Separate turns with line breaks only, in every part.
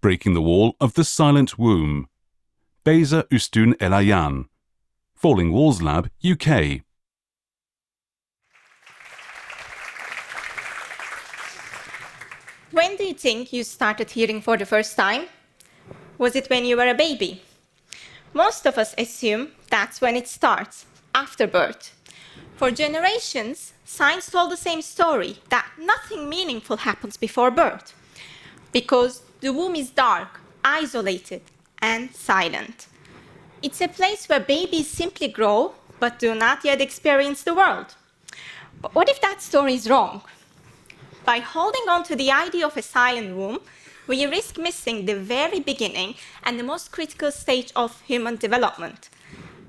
Breaking the Wall of the Silent Womb. Beyza, Ustun, Elayan. Falling Walls Lab, UK.
When do you think you started hearing for the first time? Was it when you were a baby? Most of us assume that's when it starts, after birth. For generations, science told the same story, that nothing meaningful happens before birth, because the womb is dark, isolated, and silent. It's a place where babies simply grow, but do not yet experience the world. But what if that story is wrong? By holding on to the idea of a silent womb, we risk missing the very beginning and the most critical stage of human development,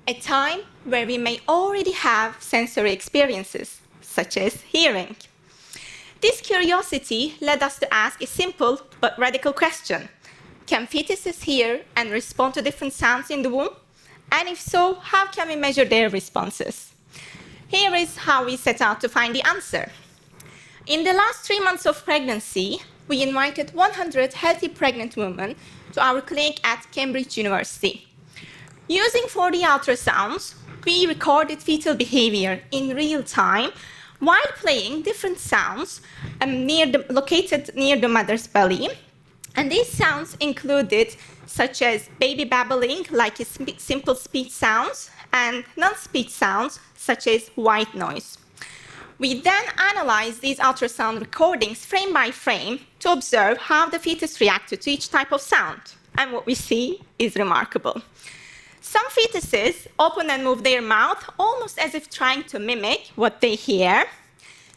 a time where we may already have sensory experiences, such as hearing. This curiosity led us to ask a simple but radical question. Can fetuses hear and respond to different sounds in the womb? And if so, how can we measure their responses? Here is how we set out to find the answer. In the last 3 months of pregnancy, we invited 100 healthy pregnant women to our clinic at Cambridge University. Using 40 ultrasounds, we recorded fetal behavior in real time while playing different sounds located near the mother's belly. And these sounds included such as baby babbling, like simple speech sounds, and non-speech sounds, such as white noise. We then analyzed these ultrasound recordings frame by frame to observe how the fetus reacted to each type of sound. And what we see is remarkable. Some fetuses open and move their mouth almost as if trying to mimic what they hear.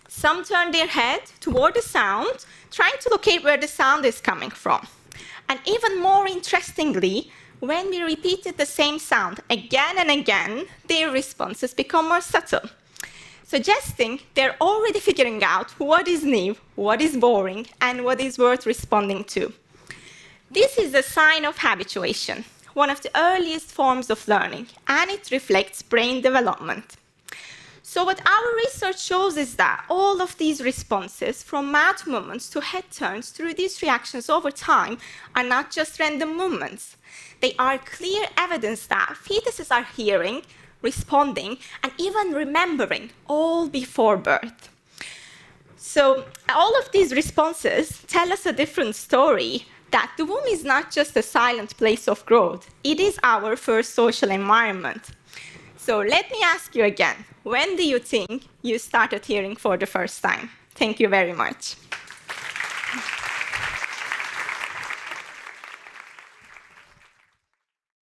Some turn their head toward the sound, trying to locate where the sound is coming from. And even more interestingly, when we repeated the same sound again and again, their responses become more subtle, suggesting they're already figuring out what is new, what is boring, and what is worth responding to. This is a sign of habituation, one of the earliest forms of learning, and it reflects brain development. So what our research shows is that all of these responses, from mouth movements to head turns through these reactions over time, are not just random movements. They are clear evidence that fetuses are hearing, responding, and even remembering, all before birth. So all of these responses tell us a different story, that the womb is not just a silent place of growth. It is our first social environment. So let me ask you again, when do you think you started hearing for the first time? Thank you very much.